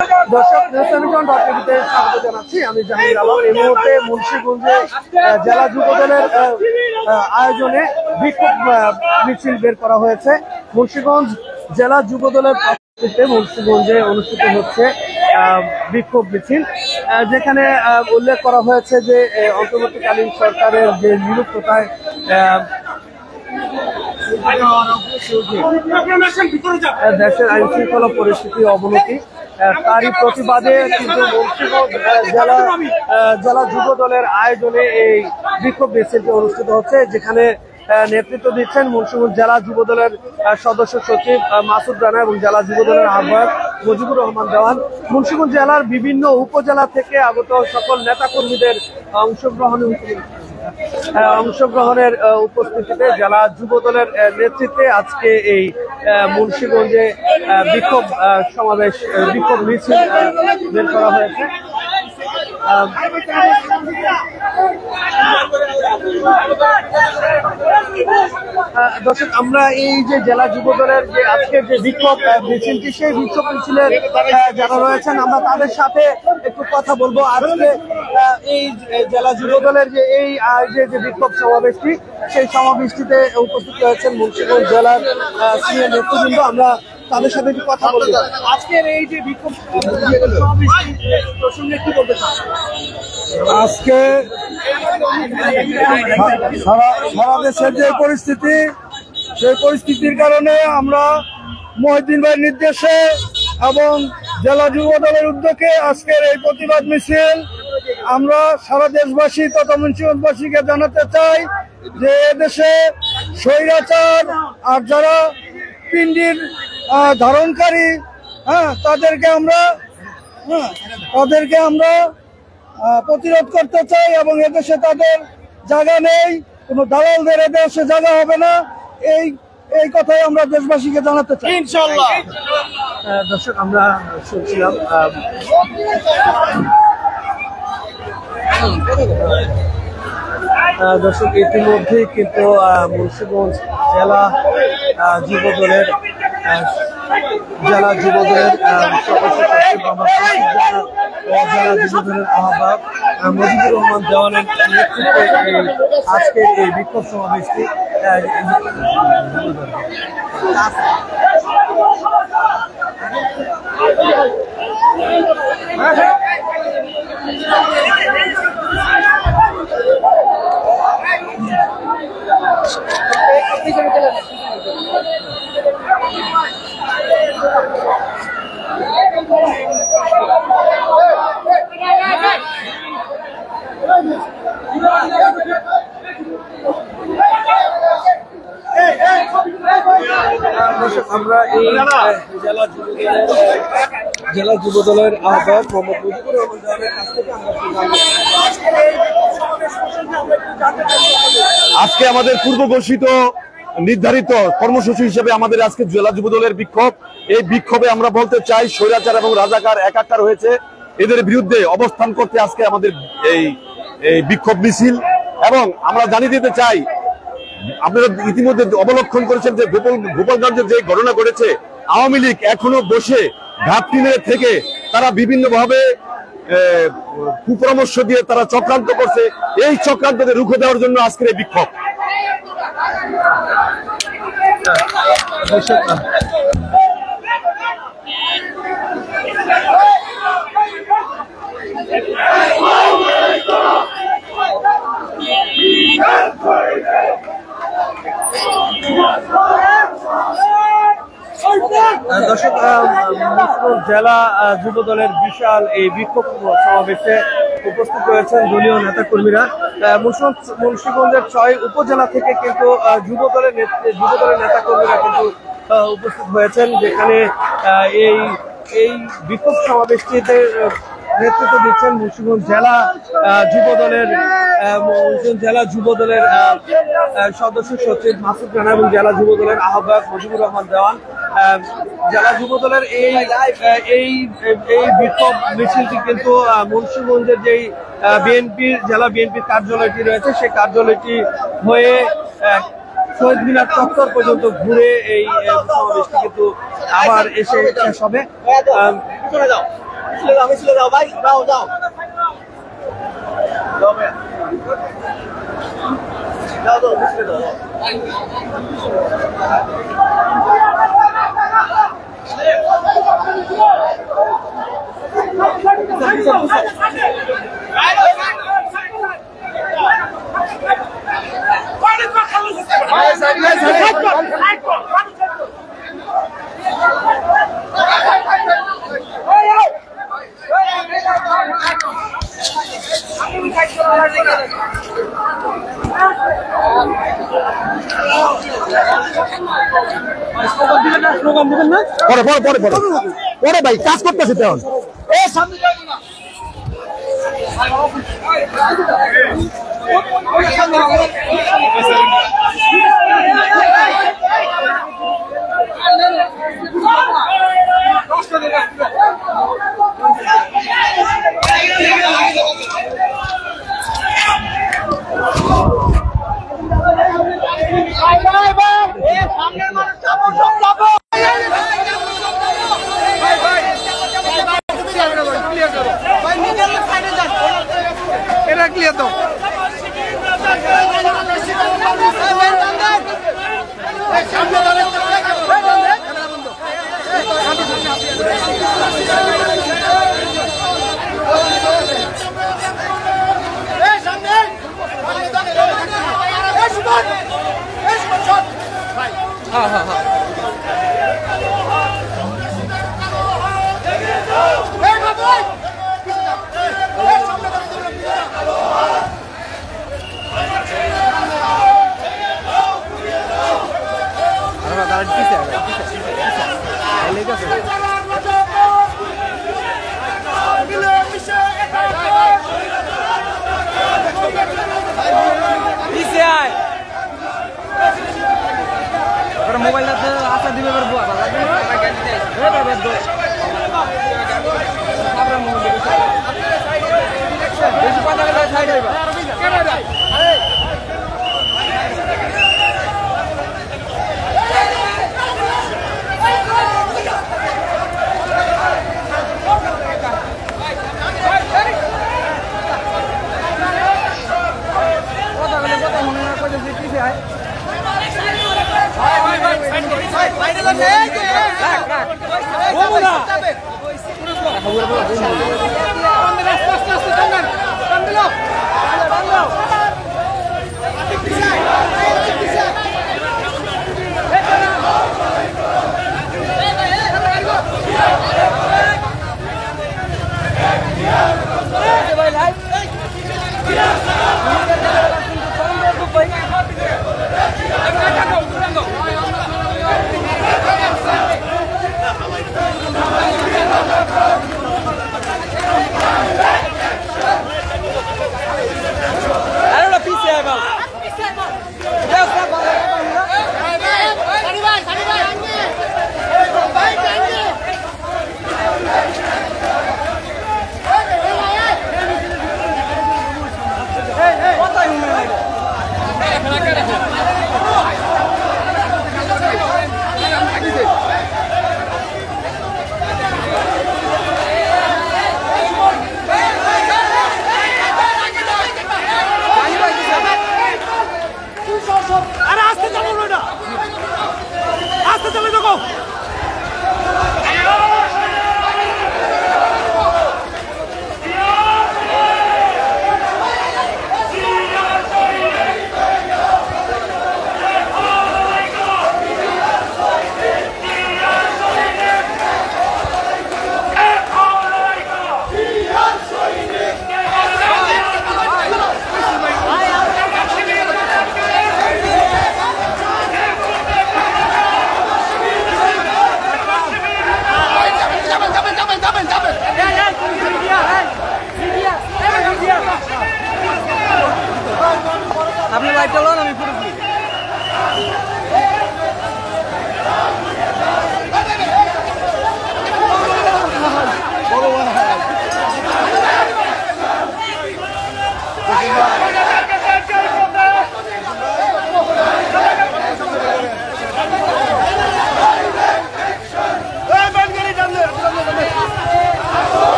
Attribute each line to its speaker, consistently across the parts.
Speaker 1: দর্শক টিভিতে স্বাগত জানাচ্ছি। আমি জাহাঙ্গীর আলম। এই মুহূর্তে মুন্সিগঞ্জে জেলা যুব দলের আয়োজনে বিক্ষোভ মিছিল বের করা হয়েছে। মুন্সিগঞ্জ জেলা যুব দলের মুন্সিগঞ্জে অনুষ্ঠিত হচ্ছে বিক্ষোভ মিছিল, যেখানে উল্লেখ করা হয়েছে যে অন্তর্বর্তীকালীন সরকারের যে নিরুক্ততায় দেশের আইন শৃঙ্খলা পরিস্থিতি অবনতি, তারই প্রতিবাদে কিন্তু মুন্সিগঞ্জ জেলা যুব দলের আয়োজনে এই বিক্ষোভ মিছিলটি অনুষ্ঠিত হচ্ছে, যেখানে নেতৃত্ব দিচ্ছেন মুন্সিগঞ্জ জেলা যুব দলের সদস্য সচিব মাসুদ রানা এবং জেলা যুব দলের আহ্বায়ক মুজিবুর রহমান দেওয়ান। মুন্সিগঞ্জ জেলার বিভিন্ন উপজেলা থেকে আগত সকল নেতাকর্মীদের অংশগ্রহণের উপস্থিতিতে জেলা যুব দলের নেতৃত্বে আজকে এই মুন্সিগঞ্জে বিক্ষোভ মিছিল বের করা হয়েছে। দর্শক, আমরা এই যে জেলা যুব দলের যে আজকের যে বিক্ষোভ মিছিলটি, সেই বিক্ষোভ মিছিলের যারা রয়েছেন আমরা তাদের সাথে একটু কথা বলবো। আজকে এই জেলা যুব দলের যে এই যে বিক্ষোভ সমাবেশটি, সেই সমাবেশটিতে উপস্থিত রয়েছেন মুন্সিগঞ্জ জেলার সিনিয়র নেতৃবৃন্দ। আমরা তাদের সাথে একটু কথা বলবো। আজকের এই যে বিক্ষোভ প্রসঙ্গে কি বলতে চান?
Speaker 2: আজকে সারা দেশের যে পরিস্থিতি, সেই পরিস্থিতির কারণে আমরা মহিউদ্দিন ভাইয়ের নির্দেশে এবং জেলা যুব দলের উদ্যোগে আজকের এই প্রতিবাদ মিছিল আমরা সারা দেশবাসী তথা মুন্সিগঞ্জবাসীকে জানাতে চাই যে এদেশে স্বৈরাচার আর যারা পিণ্ডির ধারণকারী, তাদেরকে আমরা প্রতিরোধ করতে চাই এবং এদেশে তাদের জায়গা নেই, কোনো দালালদের এদেশে জায়গা হবে না। এই কথাই আমরা দেশবাসীকে জানাতে চাই, ইনশাআল্লাহ।
Speaker 1: দর্শক, আমরা শুনছিলাম দর্শক ইতিমধ্যেই কিন্তু মুন্সিগঞ্জ জেলা যুব দলের সদস্য সচিব জেলা যুব দলের আহ্বায়ক মুজিবুর রহমান দেওয়ানের নেতৃত্বে আজকের এই বিক্ষোভ সমাবেশটি আমরা এই জেলা যুব দলের আহ্বায়ক মোহাম্মদ মুজিবুর রহমান দেওয়ানের কাছ থেকে
Speaker 3: আজকে আমাদের পূর্ব ঘোষিত নির্ধারিত কর্মসূচি হিসেবে আমাদের আজকে জেলা যুব দলের বিক্ষোভ। এই বিক্ষোভে আমরা বলতে চাই, স্বৈরাচার এবং রাজাকার একাকার হয়েছে, এদের বিরুদ্ধে অবস্থান করতে আজকে আমাদের এই বিক্ষোভ মিছিল। এবং আমরা জানিয়ে দিতে চাই, আপনারা ইতিমধ্যে অবলক্ষণ করেছেন যে গোপালগঞ্জে যে ঘটনা ঘটেছে, আওয়ামী লীগ এখনো বসে ঘাপটি মেরে থেকে তারা বিভিন্নভাবে কুপরামর্শ দিয়ে তারা চক্রান্ত করছে। এই চক্রান্তকে রুখে দেওয়ার জন্য আজকের এই বিক্ষোভ।
Speaker 1: দর্শক, মুন্সিগঞ্জ জেলা যুব দলের বিশাল এই বিক্ষোভ সমাবেশে উপস্থিত রয়েছেন দলীয় নেতাকর্মীরা। মুন্সিগঞ্জের 6 উপজেলা থেকে কিন্তু যুব দলের নেতাকর্মীরা কিন্তু উপস্থিত হয়েছেন, যেখানে এই বিক্ষোভ সমাবেশটিতে নেতৃত্ব দিচ্ছেন মুন্সিগঞ্জ জেলা যুব দলের সদস্য সচিব মাসুদ রানা এবং জেলা যুব দলের আহ্বায়ক মুজিবুর রহমান দেওয়ান। জেলা যুব দলের এই বিক্ষোভ মিছিলটি কিন্তু মুন্সিগঞ্জের যেই জেলা বিএনপির কার্যালয়টি রয়েছে, সেই কার্যালয়টি হয়ে শহীদ মিনার চত্বর পর্যন্ত ঘুরে এই সমাবেশটি কিন্তু আবার এসে শেষ হবে।
Speaker 4: আমি ছিল যাও ভাই যাও যাও যাও যাও
Speaker 3: পরে ভাই কাজ করতেছে তেমন
Speaker 1: মোবাইল আশা দিবে বেশি কথা সাইড হইবা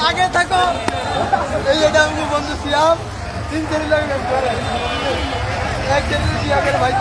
Speaker 2: আগে থাকো এই এটা আমি বন্ধু ছিলাম 3 ছেলে লাগে এক ছেলে বিয়া করে ভাই